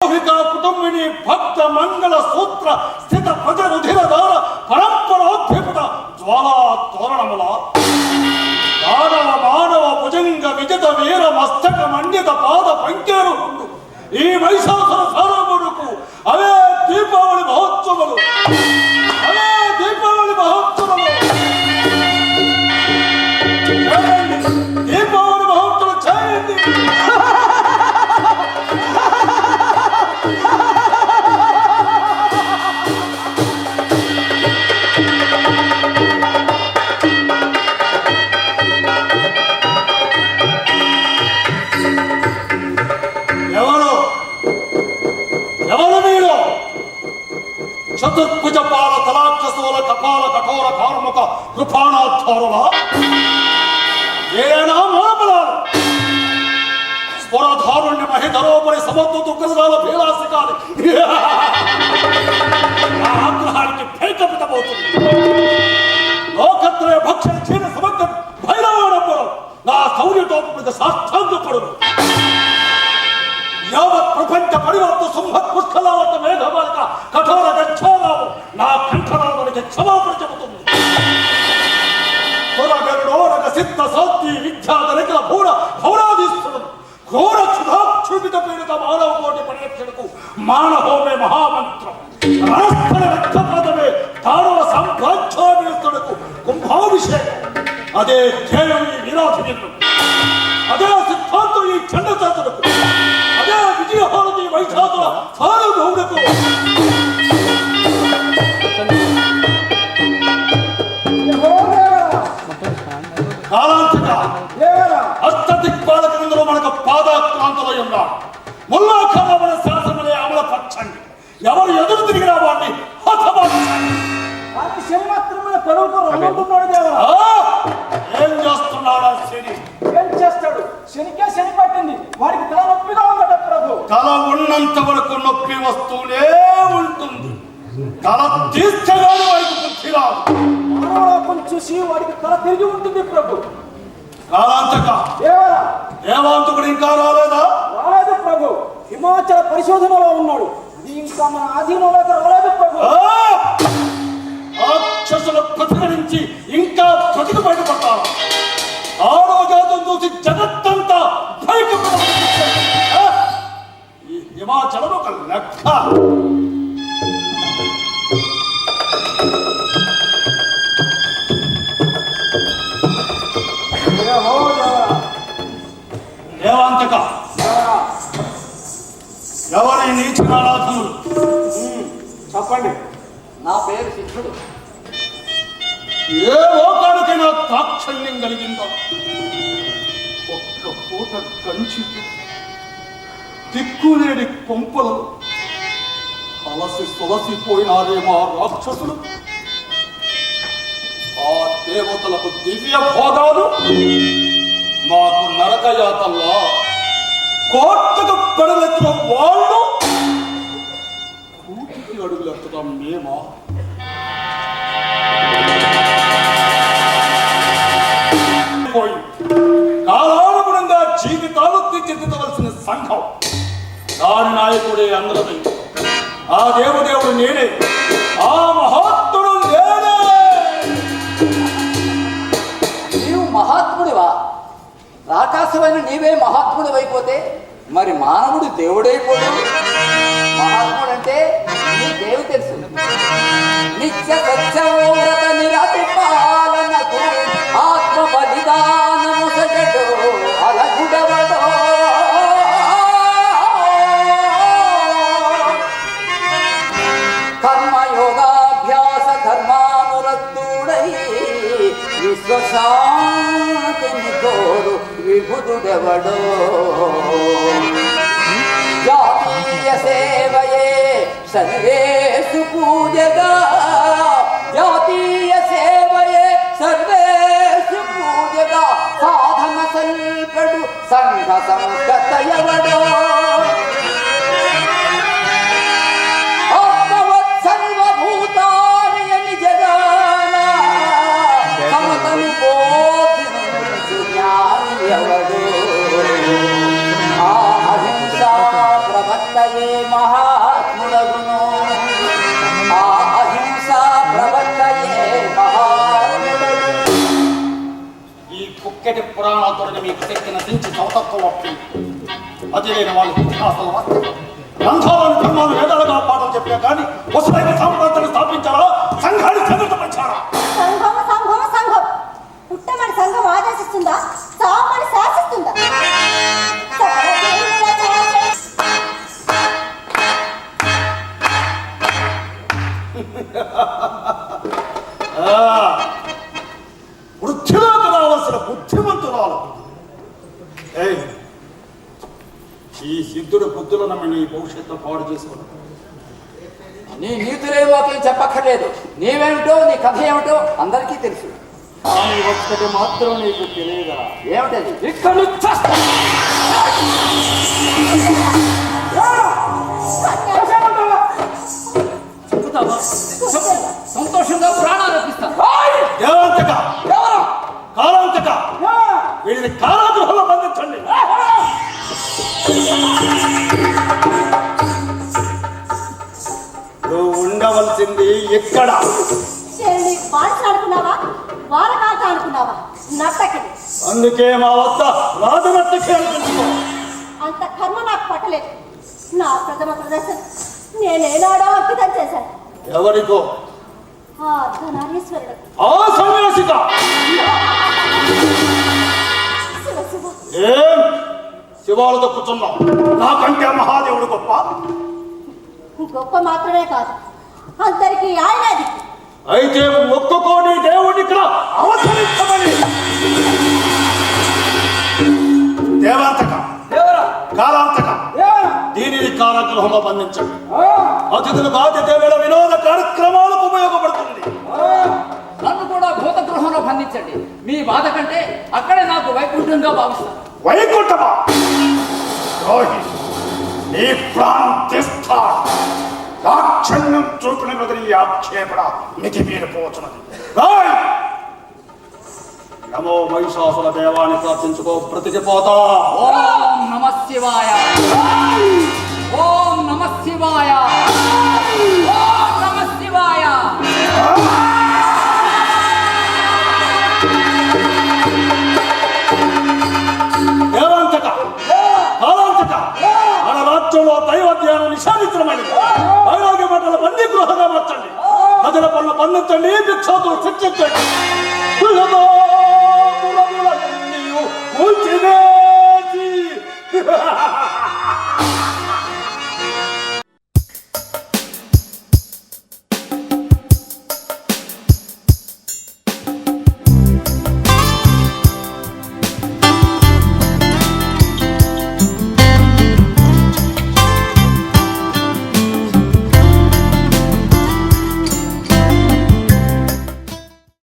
ಕುಟುಂಬಿನಿ ಭಕ್ತ ಮಂಗಲ ಸೂತ್ರ ಸ್ಥಿತ ಪ್ರಜ ರುಧಿರದಾರ ಪರಂಪರೋದ್ಭೂತ ಜ್ವಾಲಾ ತೋರಣಮಲ ದಾನವ ಮಾನವ ಭುಜಂಗ ವಿಜತ ವೀರ ಮಸ್ತಕ ಮಂಡಿತ ಪಾದ ಪಂಕೇರು ಈ ಮೈಸಾಸುರ ಸಾರಮುಡುಕು ಅವೇ ದೀಪಾವಳಿ ಮಹೋತ್ಸವಗಳು ಅವೇ ದೀಪಾವಳಿ ಮಹೋತ್ಸವಗಳು ದೀಪಾವಳಿ ಮಹೋತ್ಸವ ಛಾಯೆಂದಿ ಚತುರ್ಭುಜಪಾಲ ತಲಾಕ್ಷಸೋಲ ಕಪಾಲ ಕಠೋರ ಕಾರ್ಮುಕ ಕೃಪಾಣಾಧಾರವ ಏನ ಮಹಾಬಲಾಲ ಸ್ಫುರಧಾರುಣ್ಯ ಮಹಿಧರೋಪರಿ ಸಮತ್ವ ದುಃಖದ ಭೇಲಾಸಿಕಾಲಿ ಆಗ್ರಹಾనికి భైకపితమవుతుంది లోకత్రయ భక్షణ క్షీణ సమగ్ర భైరవాడంబరు నా శౌర్యటోపమిత సాష్టాంగపడును యావత్ ప్రపంచ పరివర్త సుంభత్ పుష్కలావత మేఘమాలిక కఠోర గచ్ఛాలావు నా కంఠనానికి క్షమాపణ చెబుతుంది పురగరుడోరగ సిద్ధ సాత్వి విద్యాధనికల భూర భౌరాధీశ్వరుడు ఘోర క్షుధాక్షుభిత పీడిత మానవ కోటి పరిరక్షణకు మానహోమే మహామంత్రం రాష్ట్ర రక్తపాతమే దానవ సామ్రాజ్యాభిస్తుడకు కుంభాభిషేకం అదే ధ్యేయం ఈ వీరాధిపతుడు అదే సిద్ధాంతం ఈ చండచాతులకు అదే విజయహారతి వైశాఖుల సారభౌములకు కాలాంతక అష్టదిక్పాలకులందరూ మనకు పాదాక్రాంతులై ఉన్నాడు. ముల్లాఖాన శాసనలే అమలపరచండి. ఎవరు ఎదురు తిరిగినా వాడిని హతమార్చండి. ఏం చేస్తున్నాడా శని? ఏం చేస్తాడు? శనికే శని పట్టింది. వాడికి తల నొప్పిగా ఉందట ప్రభు. తల ఉన్నంత వరకు నొప్పి వస్తూనే ఉంటుంది. తల తీర్చగానే వాడికి బుద్ధి రాదు. మానవలోకం చూసి వాడికి తల తిరిగి ఉంటుంది ప్రభు. కాలాంతక దేవాంతకుడు ఇంకా రాలేదా? రాలేదు ప్రభు. హిమాచల పరిశోధనలో ఉన్నాడు. అది ఇంకా మన ఆధీనంలోకి రాలేదు ప్రభు. రాక్షసుల ప్రతిఘటించి ఇంకా ప్రతికి బయటపడతారు. ఆరో జాతం చూసి జగత్తంతా ఈ హిమాచలం ఒక లెక్క. దేవాంతక ఎవరి నీచనారాధములు? చెప్పండి. నా పేరు సిద్ధుడు. ఏ లోకానికైనా తాక్షణ్యం కలిగిందా? ఒక్క పూట కంచి దిక్కులేని కొంపలు అలసి సొలసిపోయినారే మా రాక్షసులు. ఆ దేవతలకు దివ్య భోగాలు, మాకు నరకయాతల్లా కోట్లకు పెడలెత్తున వాళ్ళు కూటికి అడుగులెత్తడం మేమా? కాలానుగుణంగా జీవితాలు తీర్చిదిద్దవలసిన సంఘం, దాని నాయకుడే అందరది. ఆ దేవదేవుడు నేనే, ఆ మహాత్ముడు నేనే. నీవు మహాత్ముడివా? రాకాశమైన నీవే మహాత్ముడు అయిపోతే మరి మానవుడు దేవుడైపోయాడు. మహాత్ముడు అంటే నీ దేవు తెలుసు. నిత్య సత్యవ్రత నిరతి పాలనకు ఆత్మ బలిదానము సజడు అలగుడవడో. కర్మయోగాభ్యాస ధర్మానురక్తుడై విశ్వశాంతిని కోరు విభుదుడెవడో. జాతీయ సేవయే సర్వేషు పూజగా, జాతీయ సేవయే సర్వేషు పూజగా, సాధన సల్పడు సంఘ సంస్కృత ఎవడో. ఆత్మవత్ సర్వభూతాని నిజగాన సమతను బోధించు జ్ఞాని ఎవడు. అహింసా ప్రవర్తయే మహాత్ముడగును ఆ అహింస ప్రవర్తయే మహాత్ముడగును. ఈ కుక్కెటి పురాణాలతో మీకు తెచ్చిన దించి చౌతత్వం ఒప్పి అది లేని వాళ్ళు గ్రంథాలను ధర్మాలు వేదాలుగా పాఠం చెప్పినా కానీ వసుదైవ సామ్రాజ్యాన్ని స్థాపించారా సంఘాన్ని చదువుతపరిచారా? సంఘం సంఘం సంఘం పుట్టమని సంఘం ఆదేశిస్తుందా సామని శాసిస్తుందా? వృద్ధిలోకి రావాల్సిన బుద్ధిమంతురాలు ఈ సిద్ధుడు బుద్ధులు నమ్మి నీ భవిష్యత్తు పాడు చేసుకున్నాడు. నీ నీతులేవో చెప్పక్కర్లేదు. నీవేమిటో నీ కథ ఏమిటో అందరికీ తెలుసు. కానీ ఒక్కటి మాత్రం నీకు తెలియదా? ఏమిటది? ఇక్కడ చెబుతావా? సంతోషంగా ప్రాణాలు అర్పిస్తాను. దేవాంతక కాలాంతక వీడిని కారాగృహంలో బంధించండి. నువ్వు ఉండవలసింది ఎక్కడ? అనుకున్నావా వారకాట అనుకున్నావా? నట్టకి అందుకే మా వద్ద రాజనట్టకి అనిపించుకో. అంత కర్మ నాకు పట్టలేదు. నా ప్రథమ ప్రదర్శన నేనేనాడో అర్పితం చేశాను. ఎవరికో? ఆ ధనారీశ్వరుడు. ఆ సన్యాసిక శివ శివ. ఏం శివాలతో కూర్చున్నాం? నాకంటే మహాదేవుడు గొప్ప? గొప్ప మాత్రమే కాదు, అందరికీ ఆయనది. అయితే ఒక్కొక్కని దేవుడిని ఇక్కడ అవతరించమని. దేవాంతక కాలాంతక దీనిని కారాగృహంలో బంధించండి. అతిథులు బాధ్యత వేళ వినోద కార్యక్రమాలకు ఉపయోగపడుతుంది. నన్ను కూడా భూత గృహంలో బంధించండి. మీ బాధ కంటే అక్కడే నాకు వైకుంఠంగా భావిస్తాను. వైకుంఠమా? ద్రోహి, నీ ప్రాణం తీస్తా. దాక్షణ్యం చూపిన వదిలి ఆక్షేపణ మితిమీరిపోతున్నది. నమో మహిషాసుల దేవాన్ని ప్రార్థించుకో, బ్రతికిపోతా. ఓం నమః శివాయ. ఓం నమః శివాయ. ఓం నమః శివాయ. దేవాంతక కాలాంతక మన రాజ్యంలో దైవ ధ్యానం నిషేధించడమైనది. వైరాగ్య మండల బందీ గృహంగా మార్చండి. ప్రజల పనులు బంధించండి, భిక్షాతులు శిక్షించండి. కూల్చివేసి